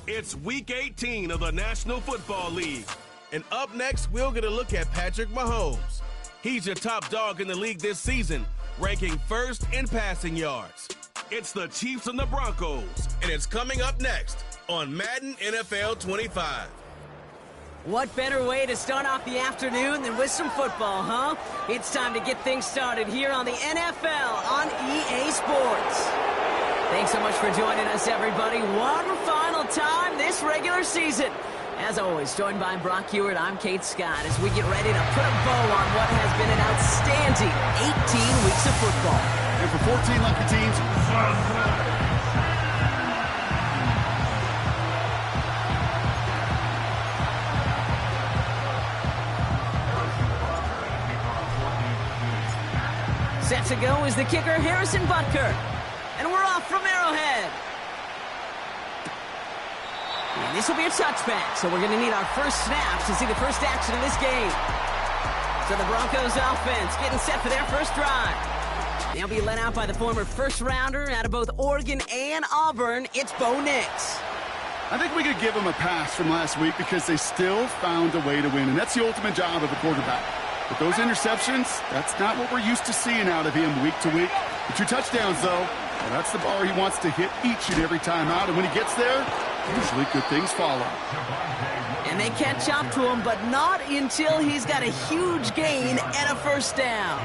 It's Week 18 of the National Football League. And up next, we'll get a look at Patrick Mahomes. He's your top dog in the league this season, ranking first in passing yards. It's the Chiefs and the Broncos, and it's coming up next on Madden NFL 25. What better way to start off the afternoon than with some football, huh? It's time to get things started here on the NFL on EA Sports. Thanks so much for joining us, everybody. One final time this regular season. As always, joined by Brock Hewitt, I'm Kate Scott as we get ready to put a bow on what has been an outstanding 18 weeks of football. And for 14 lucky teams, set to go is the kicker, Harrison Butker. And we're off from Arrowhead. And this will be a touchback, so we're going to need our first snaps to see the first action of this game. So the Broncos offense getting set for their first drive. They'll be led out by the former first-rounder out of both Oregon and Auburn. It's Bo Nix. I think we could give them a pass from last week because they still found a way to win, and that's the ultimate job of a quarterback. But those interceptions, that's not what we're used to seeing out of him week to week. The 2 touchdowns, though, well, that's the bar he wants to hit each and every time out, and when he gets there, usually good things follow. And they catch up to him, but not until he's got a huge gain and a first down.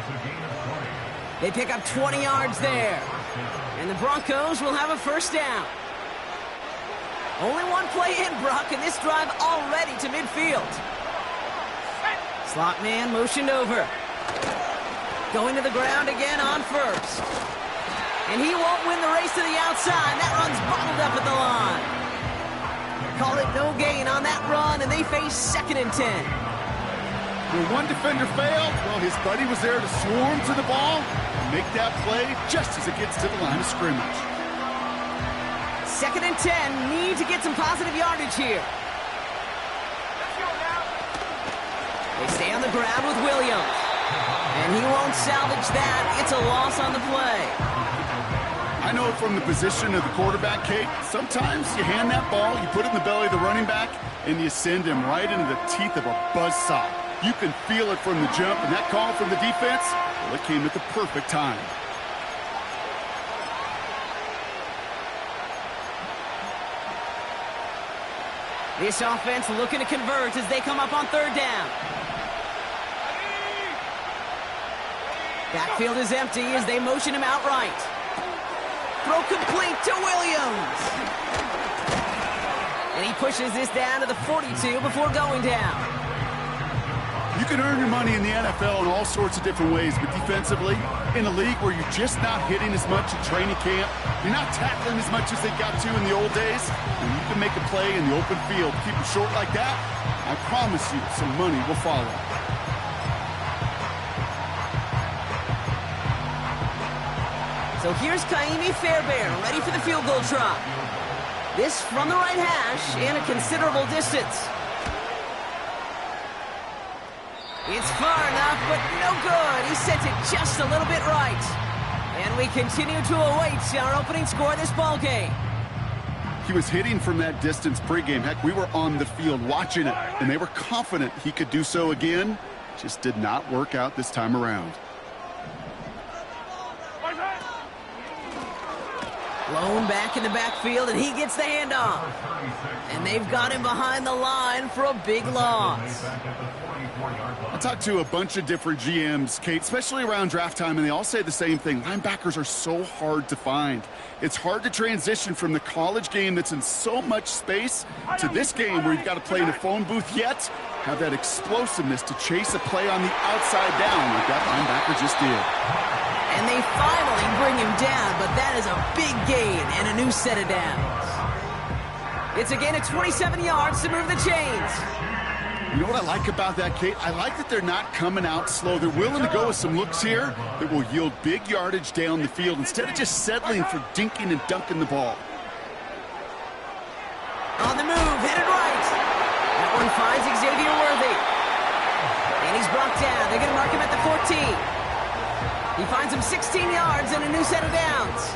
They pick up 20 yards there. And the Broncos will have a first down. Only one play in, Brock, and this drive already to midfield. Slot man motioned over. Going to the ground again on first. And he won't win the race to the outside. That run's bottled up at the line. Call it no gain on that run, and they face 2nd and 10. When one defender failed, well, his buddy was there to swarm to the ball and make that play just as it gets to the line of scrimmage. 2nd and 10, need to get some positive yardage here. They stay on the ground with Williams. And he won't salvage that. It's a loss on the play. I know from the position of the quarterback, Kate, sometimes you hand that ball, you put it in the belly of the running back, and you send him right into the teeth of a buzzsaw. You can feel it from the jump, and that call from the defense, well, it came at the perfect time. This offense looking to convert as they come up on 3rd down. Backfield is empty as they motion him outright. Throw complete to Williams. And he pushes this down to the 42 before going down. You can earn your money in the NFL in all sorts of different ways, but defensively, in a league where you're just not hitting as much at training camp, you're not tackling as much as they got to in the old days, and you can make a play in the open field. Keep it short like that, I promise you some money will follow. So here's Kaimi Fairbairn, ready for the field goal try. This from the right hash and a considerable distance. It's far enough, but no good. He sent it just a little bit right. And we continue to await our opening score of this ball game. He was hitting from that distance pregame. Heck, we were on the field watching it, and they were confident he could do so again. Just did not work out this time around. Blown back in the backfield, and he gets the handoff. And they've got him behind the line for a big loss. I talked to a bunch of different GMs, Kate, especially around draft time, and they all say the same thing. Linebackers are so hard to find. It's hard to transition from the college game that's in so much space to this game where you've got to play in a phone booth, yet have that explosiveness to chase a play on the outside down like that linebacker just did. And they finally bring him down, but that is a big gain and a new set of downs. It's a gain of 27 yards to move the chains. You know what I like about that, Kate? I like that they're not coming out slow. They're willing to go with some looks here that will yield big yardage down the field instead of just settling for dinking and dunking the ball. On the move, headed right. That one finds Xavier Worthy. And he's brought down. They're going to mark him at the 14. He finds him 16 yards and a new set of downs.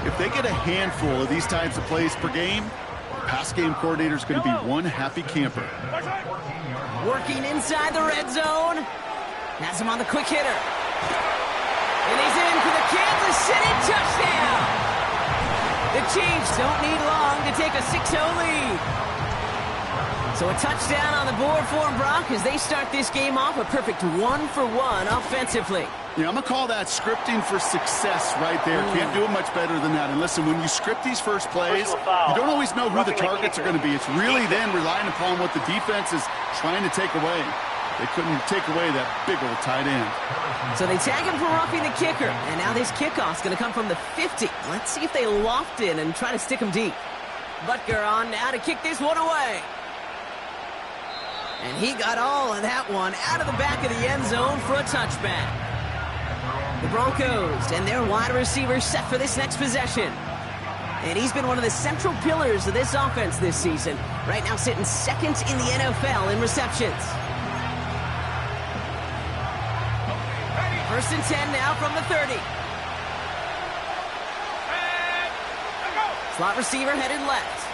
If they get a handful of these types of plays per game, the pass game coordinator is going to be one happy camper. Working inside the red zone. Has him on the quick hitter. And he's in for the Kansas City touchdown. The Chiefs don't need long to take a 6-0 lead. So a touchdown on the board for them, Brock, as they start this game off a perfect 1-for-1 offensively. Yeah, I'm going to call that scripting for success right there. Can't do it much better than that. And listen, when you script these first plays, you don't always know who the targets are going to be. It's really then relying upon what the defense is trying to take away. They couldn't take away that big old tight end. So they tag him for roughing the kicker. And now this kickoff's going to come from the 50. Let's see if they loft in and try to stick him deep. Butker on now to kick this one away. And he got all of that one out of the back of the end zone for a touchback. The Broncos and their wide receiver set for this next possession. And he's been one of the central pillars of this offense this season. Right now sitting second in the NFL in receptions. First and 10 now from the 30. Slot receiver headed left.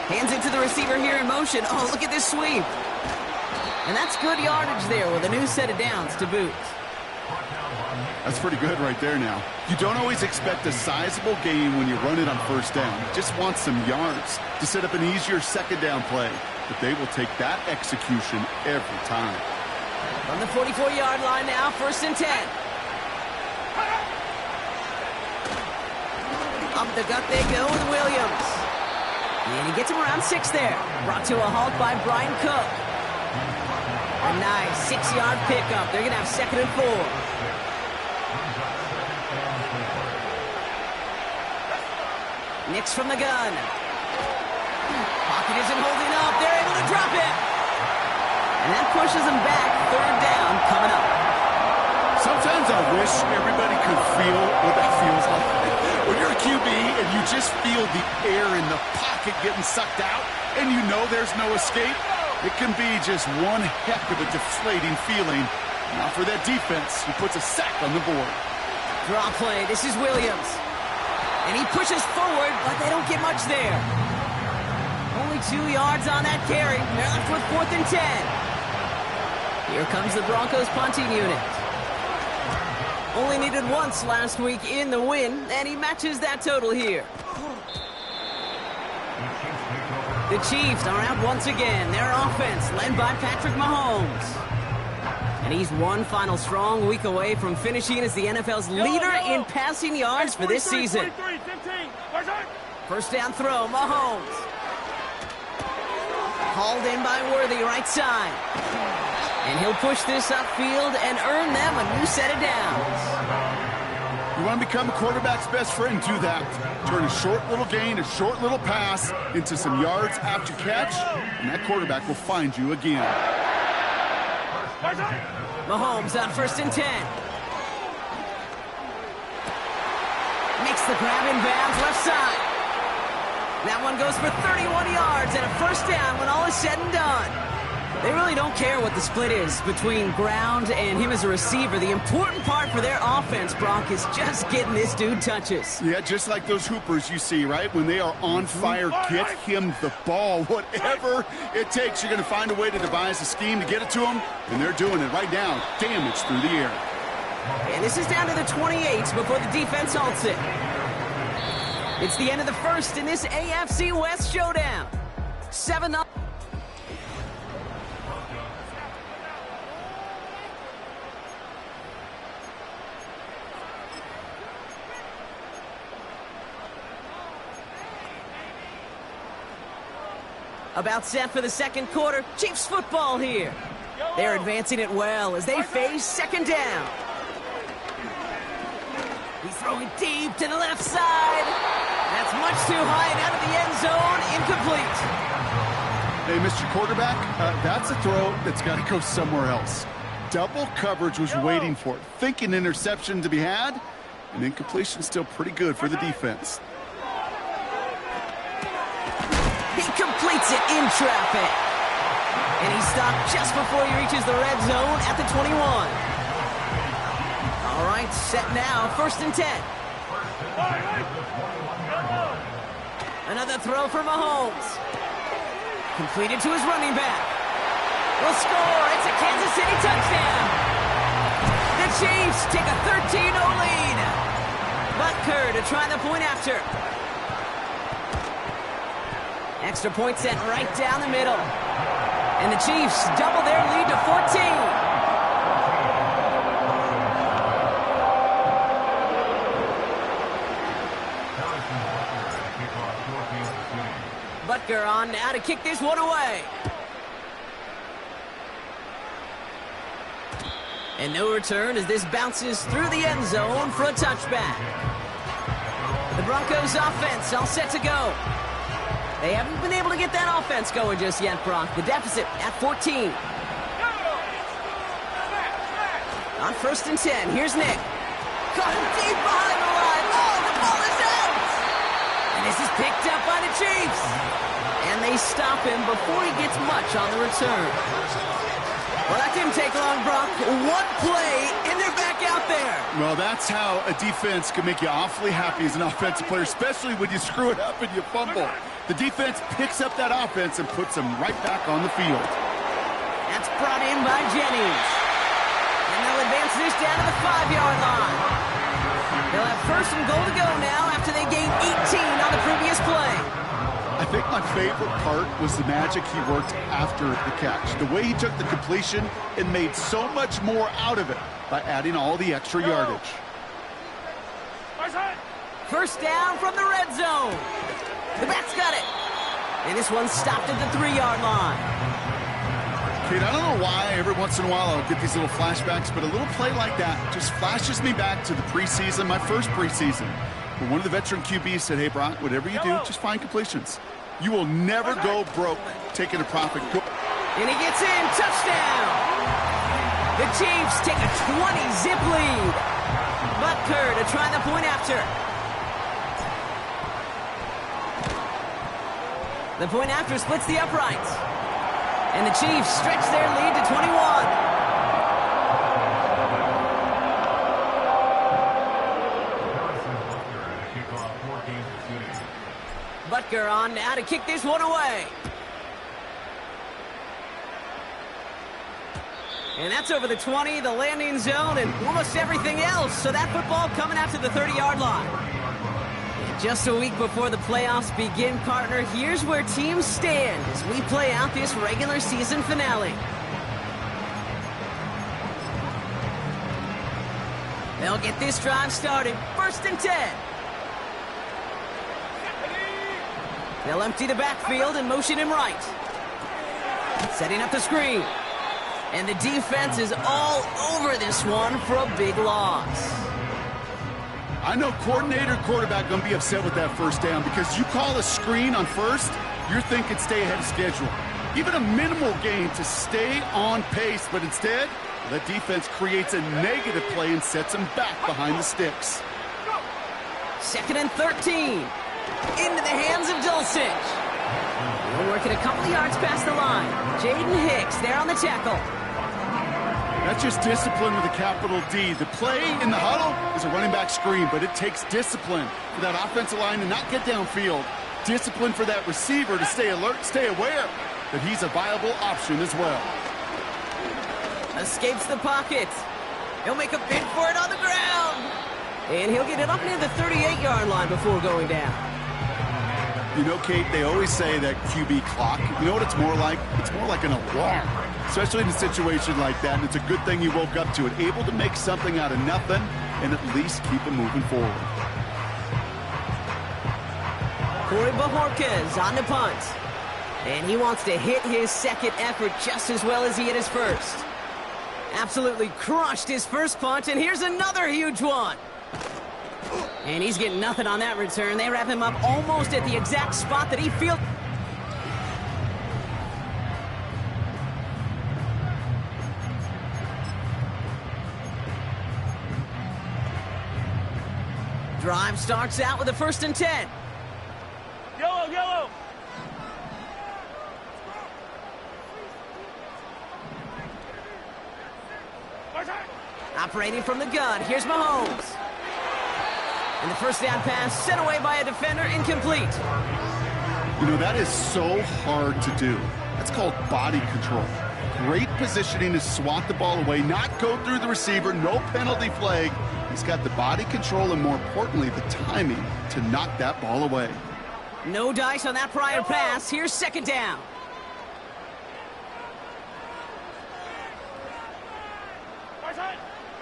Hands it to the receiver here in motion. Oh, look at this sweep. And that's good yardage there with a new set of downs to boot. That's pretty good right there now. You don't always expect a sizable gain when you run it on first down. You just want some yards to set up an easier second down play. But they will take that execution every time. From the 44-yard line now, first and 10. Up the gut they go with Williams. And he gets him around 6 there. Brought to a halt by Brian Cook. A nice 6-yard pickup. They're going to have second and 4. Nix from the gun. Pocket isn't holding up. They're able to drop it. And that pushes them back. Third down coming up. Sometimes I wish everybody could feel what that feels like. When you're a QB and you just feel the air in the pocket getting sucked out and you know there's no escape, it can be just one heck of a deflating feeling. Now for that defense, who puts a sack on the board. Draw play. This is Williams. And he pushes forward, but they don't get much there. Only 2 yards on that carry. They're left with 4th and 10. Here comes the Broncos punting unit. Only needed once last week in the win, and he matches that total here. The Chiefs are out once again. Their offense led by Patrick Mahomes. And he's one final strong week away from finishing as the NFL's leader in passing yards for this season. First down throw, Mahomes. Hauled in by Worthy, right side. And he'll push this upfield and earn them a new set of downs. You want to become a quarterback's best friend, do that. Turn a short little gain, a short little pass into some yards after catch, and that quarterback will find you again. Mahomes on first and 10. Makes the grab in bounds left side. That one goes for 31 yards and a first down when all is said and done. They really don't care what the split is between ground and him as a receiver. The important part for their offense, Brock, is just getting this dude touches. Yeah, just like those hoopers you see, right? When they are on fire, get him the ball. Whatever it takes, you're going to find a way to devise a scheme to get it to him, and they're doing it right now. Damage through the air. And this is down to the 28 before the defense halts it. It's the end of the first in this AFC West showdown. 7-0. About set for the second quarter. Chiefs football here. They're advancing it well as they face second down. He's throwing deep to the left side. That's much too high and out of the end zone. Incomplete. Hey, Mr. Quarterback, that's a throw that's got to go somewhere else. Double coverage was waiting for it. Thinking interception to be had, and incompletion still pretty good for the defense. He completes it in traffic. And he's stopped just before he reaches the red zone at the 21. All right, set now, first and 10. Another throw for Mahomes. Completed to his running back. Will score. It's a Kansas City touchdown. The Chiefs take a 13-0 lead. Butker to try the point after. Extra point sent right down the middle. And the Chiefs double their lead to 14. Butker on now to kick this one away. And no return as this bounces through the end zone for a touchback. The Broncos offense all set to go. They haven't been able to get that offense going just yet, Brock. The deficit at 14. On 1st and 10, here's Nick. Caught him deep behind the line. Oh, the ball is out! And this is picked up by the Chiefs. And they stop him before he gets much on the return. Well, that didn't take long, Brock. One play, and they're back out there. Well, that's how a defense can make you awfully happy as an offensive player, especially when you screw it up and you fumble. The defense picks up that offense and puts them right back on the field. That's brought in by Jennings. And they'll advance this down to the 5-yard line. They'll have 1st and goal to go now after they gained 18 on the previous play. I think my favorite part was the magic he worked after the catch. The way he took the completion and made so much more out of it by adding all the extra yardage. 1st down from the red zone. The back's got it. And this one's stopped at the 3-yard line. Kate, I don't know why every once in a while I'll get these little flashbacks, but a little play like that just flashes me back to the preseason, my first preseason. But one of the veteran QBs said, hey, Brock, whatever you do, just find completions. You will never go broke taking a profit. And he gets in. Touchdown. The Chiefs take a 20-zip lead. Butker to try the point after. The point after splits the uprights. And the Chiefs stretch their lead to 21. Butker on now to kick this one away. And that's over the 20, the landing zone, and almost everything else. So that football coming out to the 30-yard line. And just a week before the playoffs begin, partner, here's where teams stand as we play out this regular season finale. They'll get this drive started. 1st and 10. They'll empty the backfield and motion him right. Setting up the screen. And the defense is all over this one for a big loss. I know coordinator and quarterback going to be upset with that 1st down because you call a screen on 1st, you're thinking stay ahead of schedule. Even a minimal gain to stay on pace, but instead, the defense creates a negative play and sets them back behind the sticks. 2nd and 13. Into the hands of Dulcich. We're working a couple of yards past the line. Jaden Hicks there on the tackle. That's just discipline with a capital D. The play in the huddle is a running back screen, but it takes discipline for that offensive line to not get downfield. Discipline for that receiver to stay alert, stay aware that he's a viable option as well. Escapes the pocket. He'll make a bid for it on the ground. And he'll get it up near the 38-yard line before going down. You know, Kate, they always say that QB clock, you know what it's more like? It's more like an alarm, especially in a situation like that. And it's a good thing you woke up to it, able to make something out of nothing and at least keep it moving forward. Corey Bajorquez on the punt. And he wants to hit his 2nd effort just as well as he hit his 1st. Absolutely crushed his 1st punt, and here's another huge one. And he's getting nothing on that return. They wrap him up almost at the exact spot that he fielded. Drive starts out with a 1st and 10. Yellow. Operating from the gun, here's Mahomes. And the first down pass sent away by a defender, incomplete. You know, that is so hard to do. That's called body control. Great positioning to swat the ball away, not go through the receiver, no penalty flag. He's got the body control and, more importantly, the timing to knock that ball away. No dice on that prior pass. Here's second down.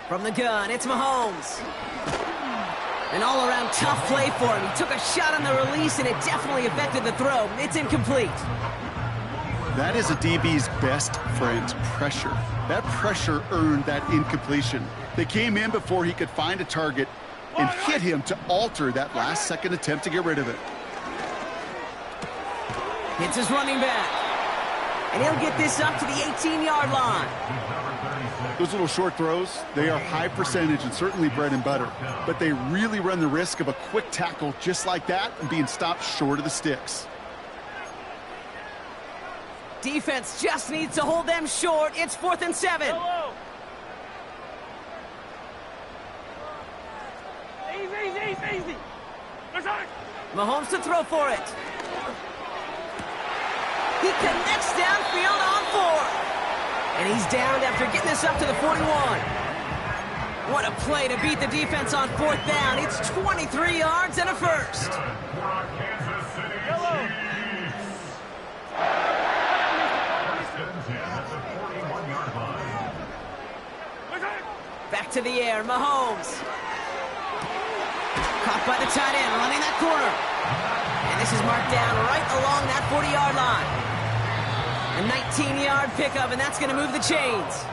From the gun, it's Mahomes. An all-around tough play for him. He took a shot on the release, and it definitely affected the throw. It's incomplete. That is a DB's best friend, pressure. That pressure earned that incompletion. They came in before he could find a target and hit him to alter that last-second attempt to get rid of it. Hits his running back. And he'll get this up to the 18-yard line. Those little short throws, they are high percentage and certainly bread and butter. But they really run the risk of a quick tackle just like that and being stopped short of the sticks. Defense just needs to hold them short. It's 4th and 7. Easy. Mahomes to throw for it. He connects downfield on 4. And he's downed after getting this up to the 41. What a play to beat the defense on 4th down. It's 23 yards and a first. Back to the air, Mahomes. Caught by the tight end, running that corner. And this is marked down right along that 40-yard line. A 19-yard pickup, and that's going to move the chains.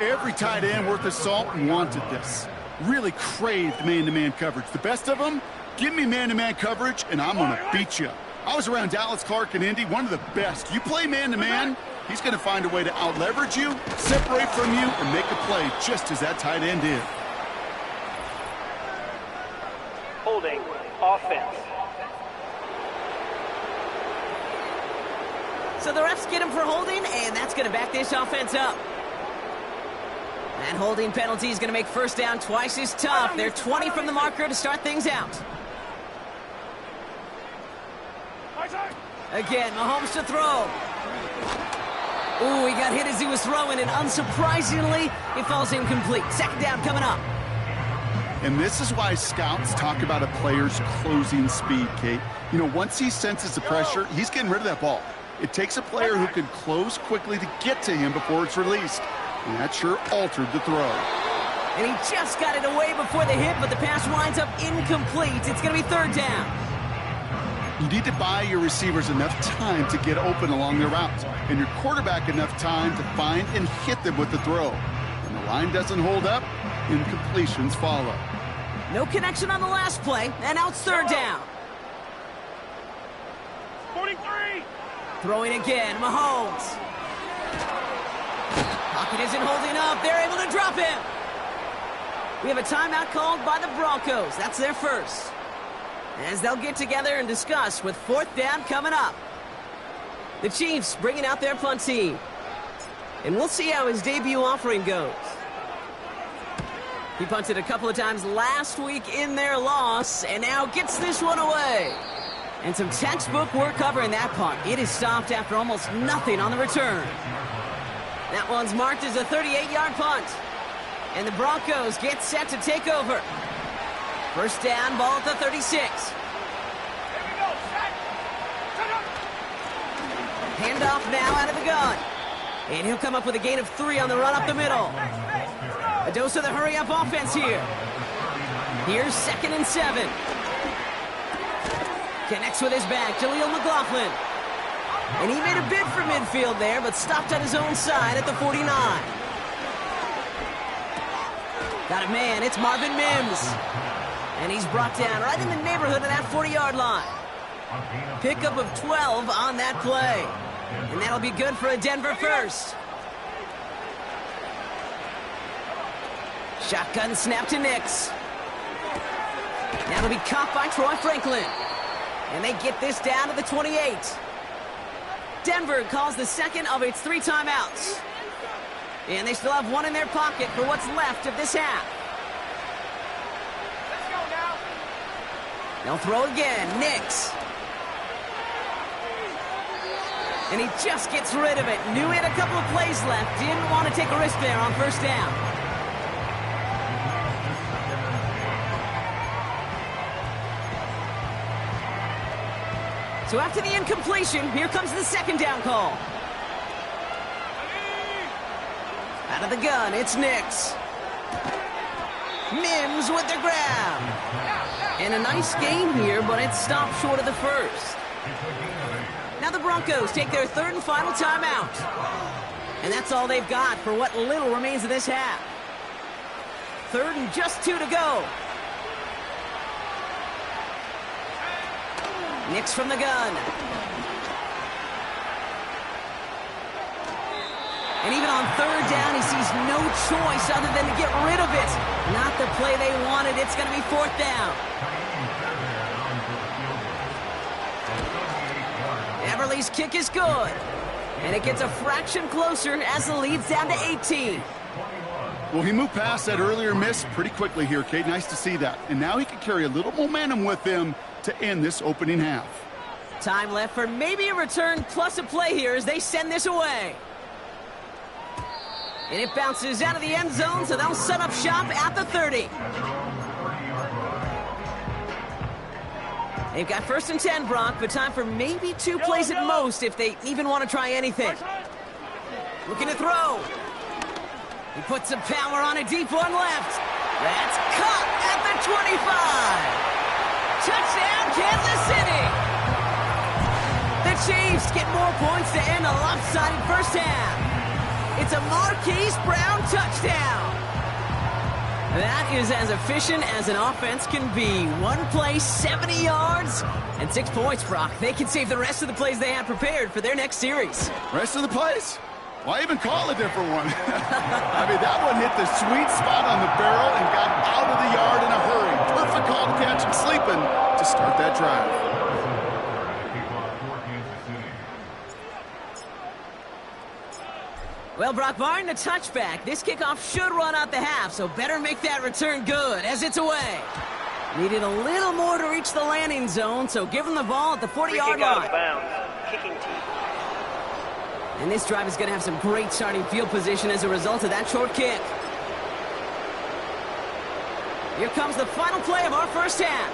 Every tight end worth his salt wanted this. Really craved man-to-man coverage. The best of them, give me man-to-man coverage, and I'm going to beat you. I was around Dallas Clark and Indy, one of the best. You play man-to-man, he's going to find a way to out-leverage you, separate from you, and make a play just as that tight end did. Holding offense. So the refs get him for holding, and that's going to back this offense up. That holding penalty is going to make first down twice as tough. They're 20 from the marker to start things out. Again, Mahomes to throw. Ooh, he got hit as he was throwing, and unsurprisingly, it falls incomplete. Second down coming up. And this is why scouts talk about a player's closing speed, Kate. You know, once he senses the pressure, he's getting rid of that ball. It takes a player who can close quickly to get to him before it's released. And that sure altered the throw. And he just got it away before the hit, but the pass winds up incomplete. It's going to be third down. You need to buy your receivers enough time to get open along their routes, and your quarterback enough time to find and hit them with the throw. When the line doesn't hold up, incompletions follow. No connection on the last play, and now it's third down. 43. Throwing again, Mahomes. Pocket isn't holding up. They're able to drop him. We have a timeout called by the Broncos. That's their first. As they'll get together and discuss with fourth down coming up. The Chiefs bringing out their punt team. And we'll see how his debut offering goes. He punted a couple of times last week in their loss, and now gets this one away. And some textbook work covering that punt. It is stopped after almost nothing on the return. That one's marked as a 38-yard punt. And the Broncos get set to take over. First down, ball at the 36. Handoff now out of the gun. And he'll come up with a gain of 3 on the run up the middle. A dose of the hurry-up offense here. Here's 2nd and 7. Connects with his back, Jaleel McLaughlin. And he made a bid for midfield there, but stopped on his own side at the 49. Got a man, it's Marvin Mims. And he's brought down right in the neighborhood of that 40-yard line. Pickup of 12 on that play. And that'll be good for a Denver first. Shotgun snap to Nix. That'll be caught by Troy Franklin. And they get this down to the 28. Denver calls the second of its 3 timeouts. And they still have one in their pocket for what's left of this half. They'll throw again. Nix. And he just gets rid of it. Knew he had a couple of plays left. Didn't want to take a risk there on first down. So after the incompletion, here comes the second down call. Out of the gun, it's Nix. Mims with the grab. And a nice gain here, but it stopped short of the first. Now the Broncos take their third and final timeout. And that's all they've got for what little remains of this half. Third and just 2 to go. Nix from the gun. And even on third down, he sees no choice other than to get rid of it. Not the play they wanted. It's going to be fourth down. Everly's kick is good. And it gets a fraction closer as the lead's down to 18. Well, he moved past that earlier miss pretty quickly here, Kate. Nice to see that. And now he can carry a little momentum with him to end this opening half. Time left for maybe a return plus a play here as they send this away. And it bounces out of the end zone, so they'll set up shop at the 30. They've got first and 10, Brock, but time for maybe 2 plays at most if they even want to try anything. Looking to throw. He puts some power on a deep one left. That's caught at the 25. Touchdown, Kansas City. The Chiefs get more points to end a lopsided first half. It's a Marquise Brown touchdown. That is as efficient as an offense can be. One play, 70 yards, and 6 points, Brock. They can save the rest of the plays they had prepared for their next series. Rest of the plays? Why even call a different one? I mean, that one hit the sweet spot on the barrel and got out of the yard in a hurry. Perfect call to catch him sleeping to start that drive. Well, Brock, barring the touchback, this kickoff should run out the half, so better make that return good as it's away. Needed a little more to reach the landing zone, so give them the ball at the 40-yard line. Out of bounds. Kicking team. And this drive is going to have some great starting field position as a result of that short kick. Here comes the final play of our first half.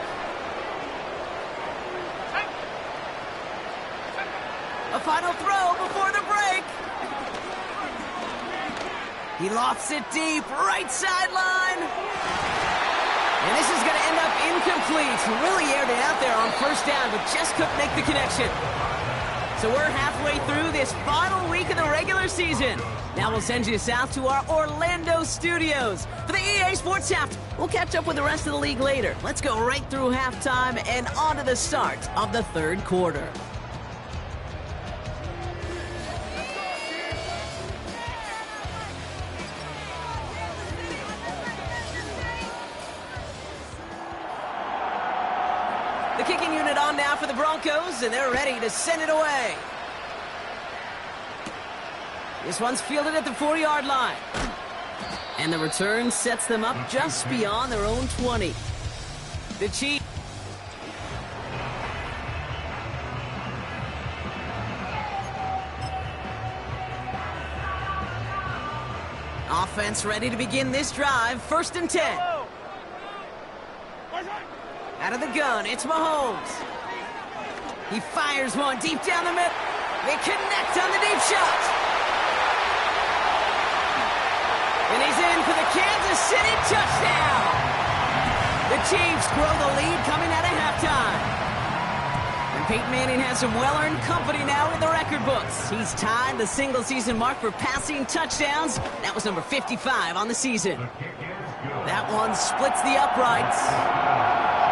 A final throw before the break. He lofts it deep, right sideline. And this is going to end up incomplete. He really aired it out there on first down, but just couldn't make the connection. So we're halfway through this final week of the regular season. Now we'll send you south to our Orlando studios for the EA Sports Half. We'll catch up with the rest of the league later. Let's go right through halftime and on to the start of the third quarter. The kicking unit on now for the Broncos, and they're ready to send it away. This one's fielded at the 40-yard line. And the return sets them up just beyond their own 20. The Chiefs. Offense ready to begin this drive. First and 10. Out of the gun, it's Mahomes. He fires one deep down the middle. They connect on the deep shot. And he's in for the Kansas City touchdown. The Chiefs grow the lead coming out of halftime. And Peyton Manning has some well-earned company now in the record books. He's tied the single-season mark for passing touchdowns. That was number 55 on the season. That one splits the uprights.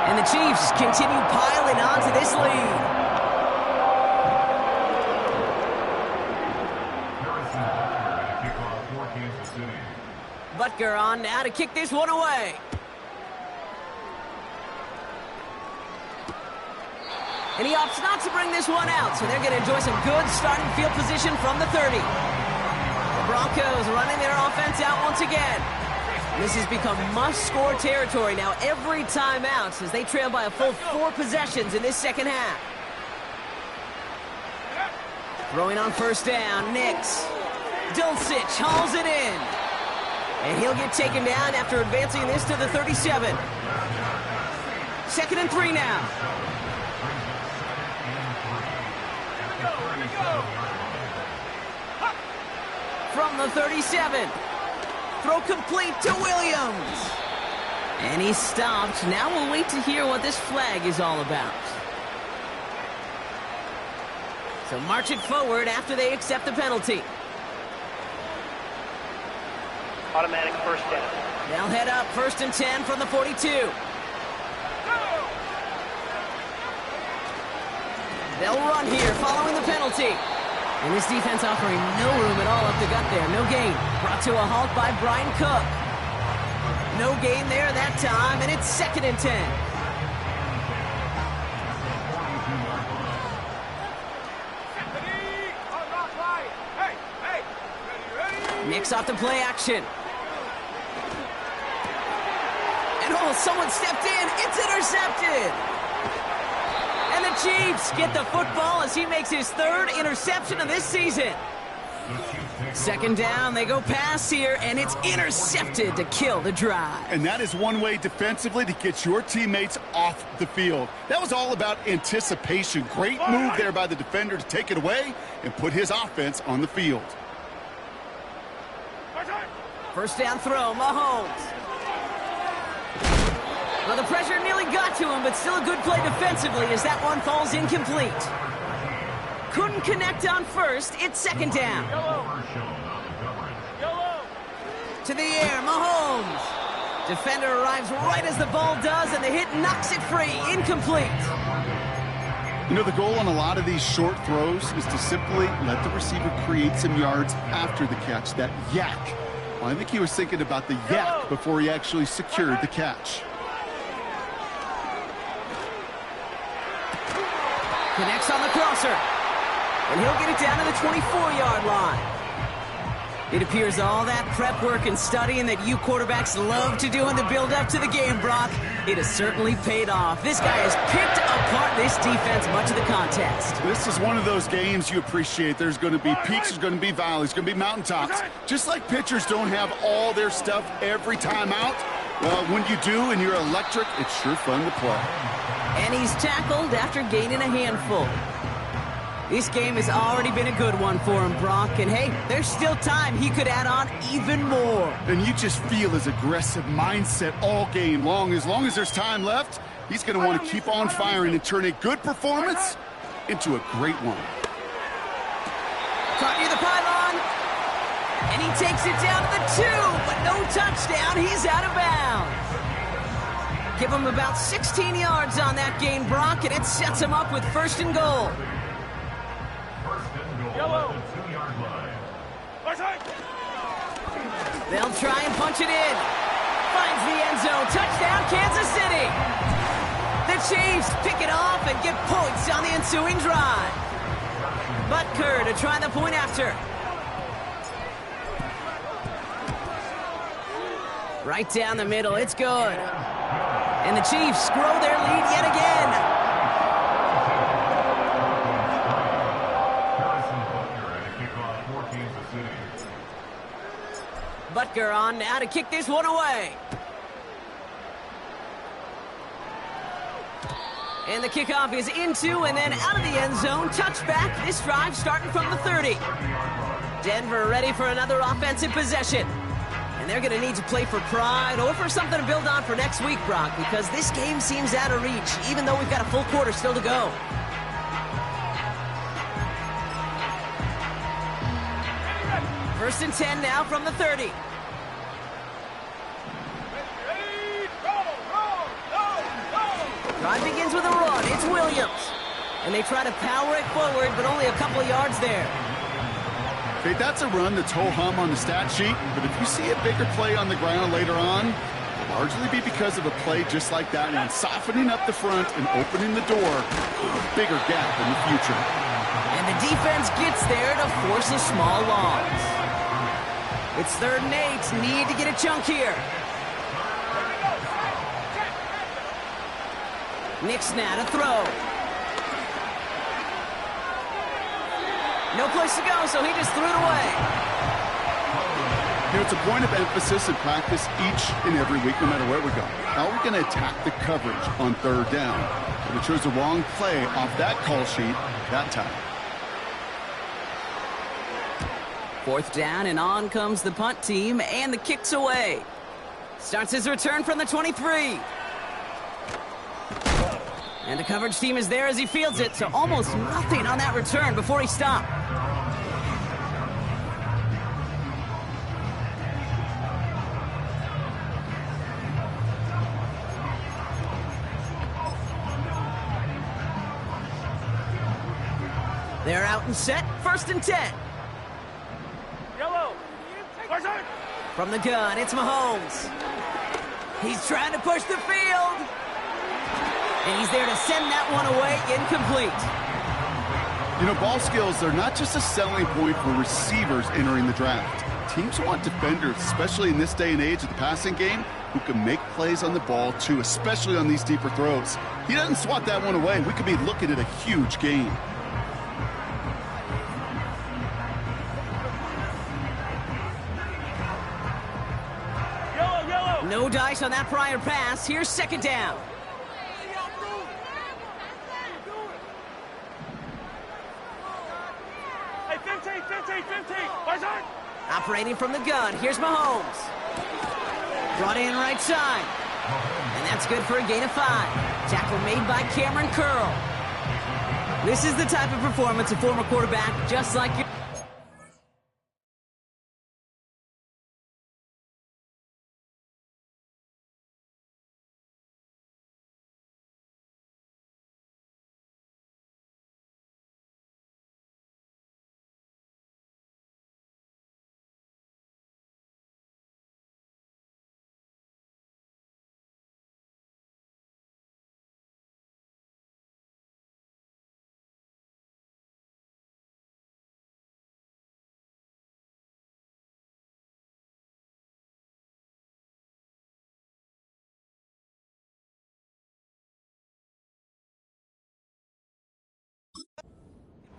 And the Chiefs continue piling on to this lead. Butker on now to kick this one away. And he opts not to bring this one out, so they're going to enjoy some good starting field position from the 30. The Broncos running their offense out once again. This has become must-score territory now every time out as they trail by a full 4 possessions in this second half. Throwing on first down, Nix. Dulcich hauls it in. And he'll get taken down after advancing this to the 37. 2nd and 3 now. From the 37. Throw complete to Williams. And he's stopped. Now we'll wait to hear what this flag is all about. So march it forward after they accept the penalty. Automatic first down. They'll head up 1st and 10 from the 42. They'll run here following the penalty. And this defense offering no room at all up the gut there. No gain. Brought to a halt by Brian Cook. No gain there that time, and it's 2nd and 10. Nix off the play action. And oh, someone stepped in. It's intercepted. And the Chiefs get the football as he makes his 3rd interception of this season. 2nd down, they go pass here, and it's intercepted to kill the drive. And that is one way defensively to get your teammates off the field. That was all about anticipation. Great move there by the defender to take it away and put his offense on the field. First down throw, Mahomes. Well, the pressure nearly got to him, but still a good play defensively as that one falls incomplete. Couldn't connect on first. It's 2nd down. To the air, Mahomes. Defender arrives right as the ball does, and the hit knocks it free. Incomplete. You know, the goal on a lot of these short throws is to simply let the receiver create some yards after the catch, that yak. Well, I think he was thinking about the yak before he actually secured the catch. Connects on the crosser. And he'll get it down to the 24-yard line. It appears all that prep work and studying that you quarterbacks love to do in the build-up to the game, Brock, it has certainly paid off. This guy has picked apart this defense much of the contest. This is one of those games you appreciate. There's going to be peaks, there's going to be valleys, going to be mountaintops. Just like pitchers don't have all their stuff every time out, well, when you do and you're electric, it's sure fun to play. And he's tackled after gaining a handful. This game has already been a good one for him, Brock. And hey, there's still time he could add on even more. And you just feel his aggressive mindset all game long. As long as there's time left, he's going to want to keep on firing and turn a good performance into a great one. Caught near the pylon. And he takes it down to the 2, but no touchdown. He's out of bounds. Give him about 16 yards on that gain, Brock, and it sets him up with 1st and goal. They'll try and punch it in. Finds the end zone. Touchdown, Kansas City. The Chiefs pick it off and get points on the ensuing drive. Butker to try the point after. Right down the middle. It's good. And the Chiefs grow their lead yet again. Butker on now to kick this one away. And the kickoff is into and then out of the end zone. Touchback. This drive starting from the 30. Denver ready for another offensive possession. And they're going to need to play for pride or for something to build on for next week, Brock, because this game seems out of reach, even though we've got a full quarter still to go. First and 10 now from the 30. Drive begins with a run. It's Williams. And they try to power it forward, but only a couple of yards there. Okay, that's a run that's ho-hum on the stat sheet, but if you see a bigger play on the ground later on, it'll largely be because of a play just like that one, softening up the front and opening the door for a bigger gap in the future. And the defense gets there to force a small loss. It's 3rd and 8. Need to get a chunk here. Nick's now to throw. No place to go, so he just threw it away. You know, it's a point of emphasis in practice each and every week, no matter where we go. How are we going to attack the coverage on third down? But we chose the wrong play off that call sheet that time. Fourth down, and on comes the punt team, and the kick's away. Starts his return from the 23. And the coverage team is there as he fields it, so almost nothing on that return before he stopped. They're out and set, 1st and 10. From the gun, it's Mahomes. He's trying to push the field. And he's there to send that one away, incomplete. You know, ball skills are not just a selling point for receivers entering the draft. Teams want defenders, especially in this day and age of the passing game, who can make plays on the ball too, especially on these deeper throws. He doesn't swat that one away. We could be looking at a huge game. No dice on that prior pass. Here's 2nd down. Hey, 15. Operating from the gun. Here's Mahomes. Brought in right side. And that's good for a gain of 5. Tackle made by Cameron Curl. This is the type of performance a former quarterback just like you.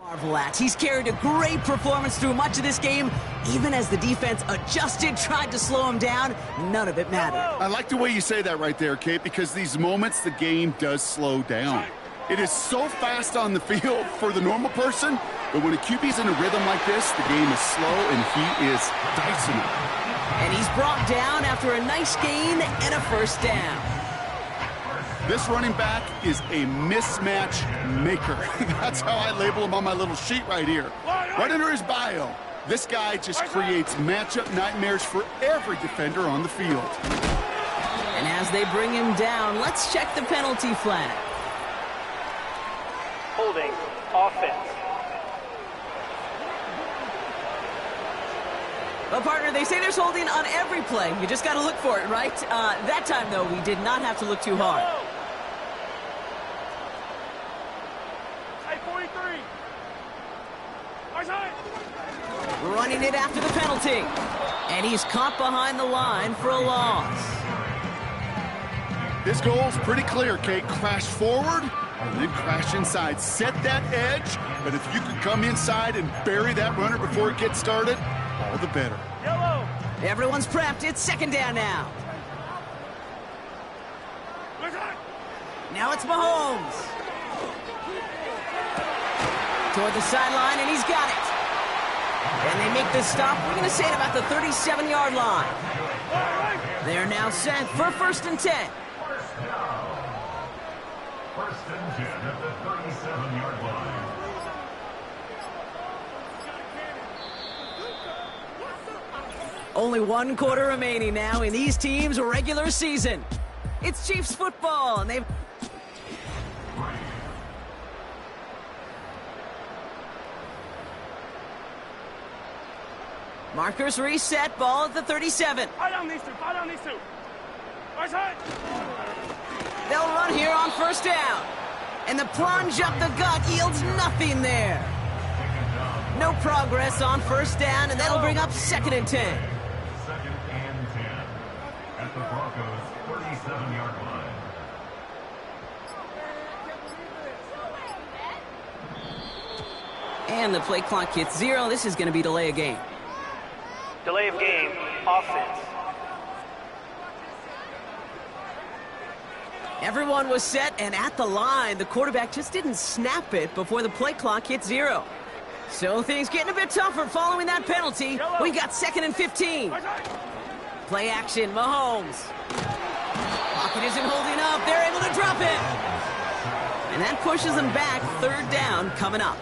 Marvel at. He's carried a great performance through much of this game. Even as the defense adjusted, tried to slow him down, none of it mattered. I like the way you say that right there, Kate, because these moments the game does slow down. It is so fast on the field for the normal person, but when a QB's in a rhythm like this, the game is slow and he is dicing it. And he's brought down after a nice gain and a 1st down. This running back is a mismatch maker. That's how I label him on my little sheet right here. Right under his bio, this guy just creates matchup nightmares for every defender on the field. And as they bring him down, let's check the penalty flag. Holding offense. Well, partner, they say there's holding on every play. You just got to look for it, right? That time, though, we did not have to look too hard. Hey, 43. Running it after the penalty. And he's caught behind the line for a loss. This goal's pretty clear, Kate. Crash forward and then crash inside. Set that edge, but if you could come inside and bury that runner before it gets started, all the better. Yellow. Everyone's prepped. It's 2nd down now. Now it's Mahomes. Toward the sideline, and he's got it. And they make this stop. We're going to say it about the 37-yard line. They're now set for 1st and 10. First and 10 at the 37-yard line. Only 1 quarter remaining now in these teams' regular season. It's Chiefs football, and they've... Markers reset, ball at the 37. Fight on these two. Right side. They'll run here on 1st down. And the plunge up the gut yields nothing there. No progress on 1st down, and that'll bring up 2nd and 10. 2nd and 10 at the Broncos' 37-yard line. And the play clock hits 0. This is going to be delay of game. Delay of game, offense. Everyone was set and at the line. The quarterback just didn't snap it before the play clock hit 0. So things getting a bit tougher following that penalty. We got 2nd and 15. Play action, Mahomes. Pocket isn't holding up. They're able to drop it. And that pushes them back. 3rd down coming up.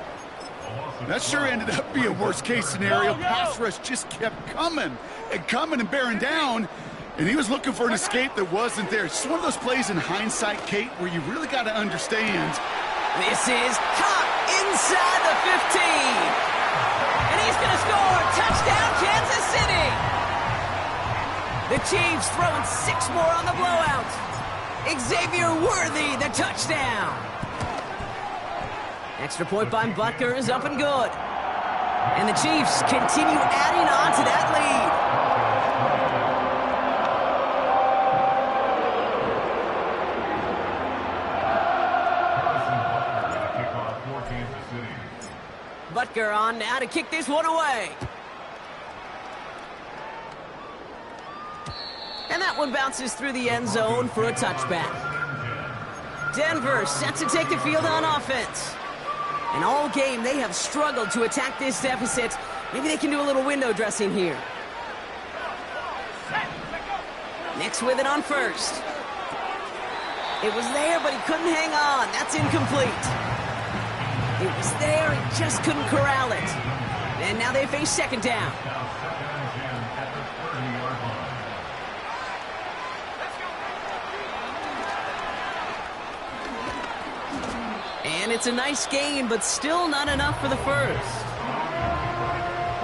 That sure ended up being worst-case scenario. Pass rush just kept coming and bearing down. And he was looking for an escape that wasn't there. It's just one of those plays in hindsight, Kate, where you really got to understand. This is caught inside the 15. And he's going to score. Touchdown, Kansas City. The Chiefs throwing 6 more on the blowout. Xavier Worthy, the touchdown. Extra point by Butker is up and good. And the Chiefs continue adding on to that lead. Butker on now to kick this one away. And that one bounces through the end zone for a touchback. Denver set to take the field on offense. And all game they have struggled to attack this deficit. Maybe they can do a little window dressing here. Nix with it on first. It was there, but he couldn't hang on. That's incomplete. It was there, he just couldn't corral it. And now they face 2nd down. And it's a nice gain, but still not enough for the first.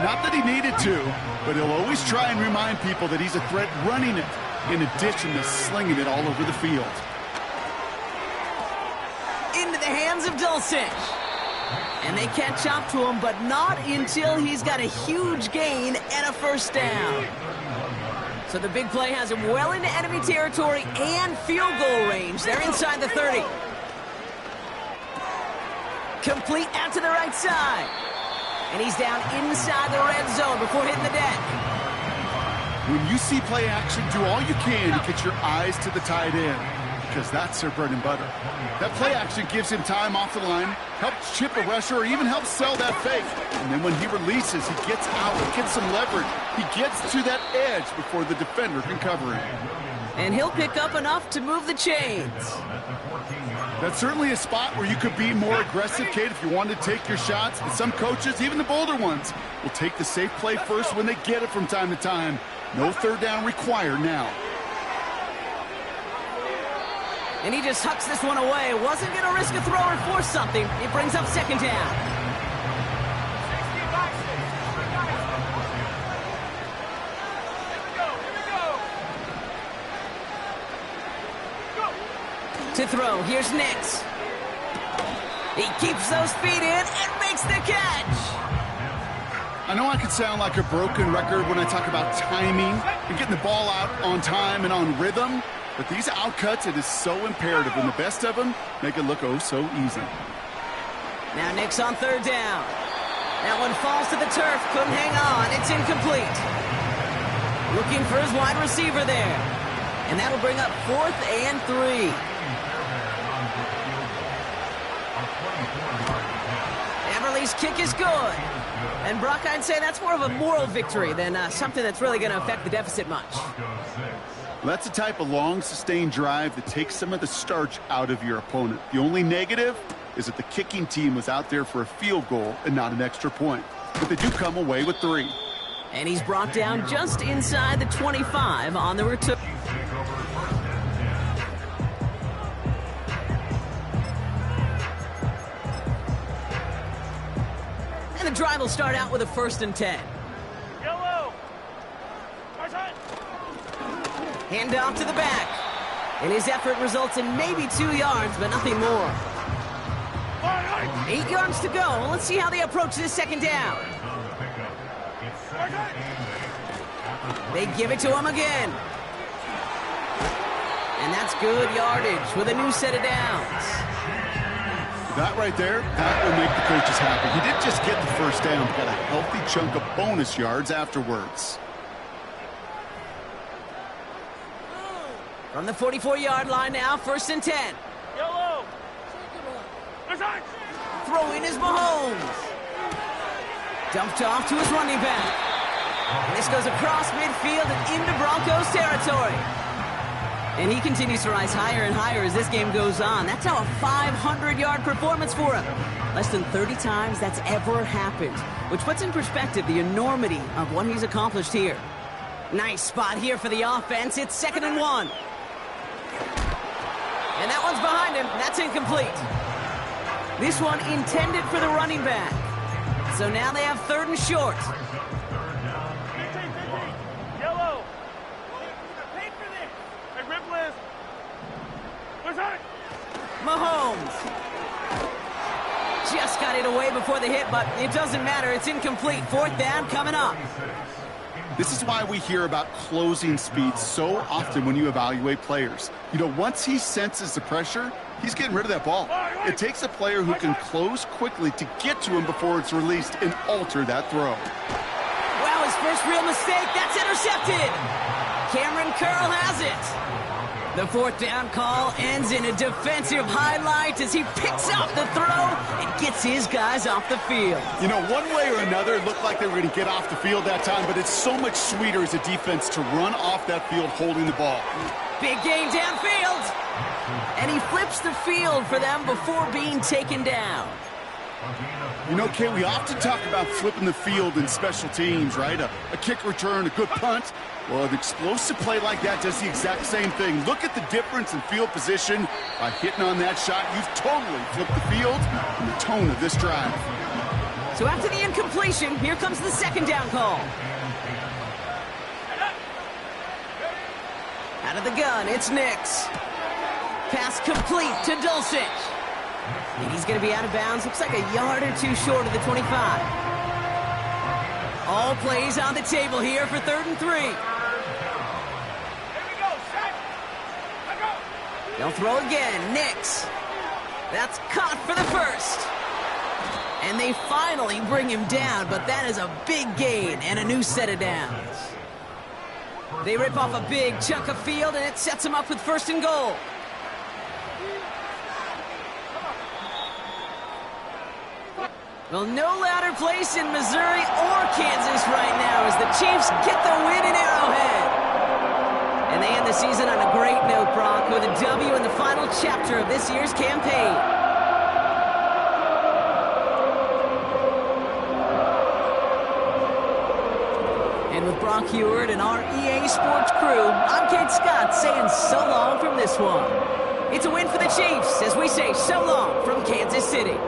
Not that he needed to, but he'll always try and remind people that he's a threat running it, in addition to slinging it all over the field. Into the hands of Dulcich. And they catch up to him, but not until he's got a huge gain and a 1st down. So the big play has him well into enemy territory and field goal range. They're inside the 30. Complete out to the right side. And he's down inside the red zone before hitting the deck. When you see play action, do all you can to get your eyes to the tight end, because that's their bread and butter. That play action gives him time off the line, helps chip a rusher, or even helps sell that fake. And then when he releases, he gets out, gets some leverage. He gets to that edge before the defender can cover him. And he'll pick up enough to move the chains. That's certainly a spot where you could be more aggressive, Kate, if you want to take your shots. And some coaches, even the bolder ones, will take the safe play first when they get it from time to time. No 3rd down required now. And he just hucks this one away. Wasn't going to risk a throw or force something. It brings up 2nd down. To throw, here's Nix. He keeps those feet in and makes the catch. I know I could sound like a broken record when I talk about timing and getting the ball out on time and on rhythm, but these outcuts, it is so imperative, and the best of them make it look oh so easy. Now Nix on 3rd down. That one falls to the turf, couldn't hang on, it's incomplete. Looking for his wide receiver there. And that'll bring up 4th and 3. Everly's kick is good. And Brock, I'd say that's more of a moral victory than something that's really going to affect the deficit much. That's the type of long, sustained drive that takes some of the starch out of your opponent. The only negative is that the kicking team was out there for a field goal and not an extra point. But they do come away with 3. And he's brought down just inside the 25 on the return. And the drive will start out with a 1st and 10. Yellow. Hand off to the back. And his effort results in maybe 2 yards, but nothing more. 8 yards to go. Well, let's see how they approach this 2nd down. They give it to him again. And that's good yardage with a new set of downs. That right there, that will make the coaches happy. He didn't just get the first down, but got a healthy chunk of bonus yards afterwards. From the 44-yard line now, 1st and 10. Yellow. Throw in is Mahomes. Dumped off to his running back. This goes across midfield and into Broncos territory. And he continues to rise higher and higher as this game goes on. That's now a 500-yard performance for him. Less than 30 times that's ever happened, which puts in perspective the enormity of what he's accomplished here. Nice spot here for the offense. It's 2nd and 1. And that one's behind him. That's incomplete. This one intended for the running back. So now they have 3rd and short. Yellow. Pay for this. Hey, Ripley. Where's that? Mahomes. Just got it away before the hit, but it doesn't matter. It's incomplete. 4th down coming up. This is why we hear about closing speed so often when you evaluate players. You know, once he senses the pressure, he's getting rid of that ball. It takes a player who can close quickly to get to him before it's released and alter that throw. Wow, his first real mistake. That's intercepted. Cameron Curl has it. The 4th down call ends in a defensive highlight as he picks up the throw and gets his guys off the field. You know, one way or another, it looked like they were going to get off the field that time, but it's so much sweeter as a defense to run off that field holding the ball. Big gain downfield. And he flips the field for them before being taken down. You know, Kay, we often talk about flipping the field in special teams, right? A kick return, a good punt. Well, an explosive play like that does the exact same thing. Look at the difference in field position. By hitting on that shot, you've totally flipped the field and the tone of this drive. So after the incompletion, here comes the 2nd down call. Out of the gun, it's Nix. Pass complete to Dulcich. And he's going to be out of bounds. Looks like a yard or two short of the 25. All plays on the table here for 3rd and 3. They'll throw again. Nix. That's caught for the 1st. And they finally bring him down, but that is a big gain and a new set of downs. They rip off a big chunk of field, and it sets them up with 1st and goal. Well, no louder place in Missouri or Kansas right now as the Chiefs get the win in Arrowhead. And they end the season on a great note, Brock, with a W in the final chapter of this year's campaign. And with Brock Heward and our EA Sports crew, I'm Kate Scott saying so long from this one. It's a win for the Chiefs as we say so long from Kansas City.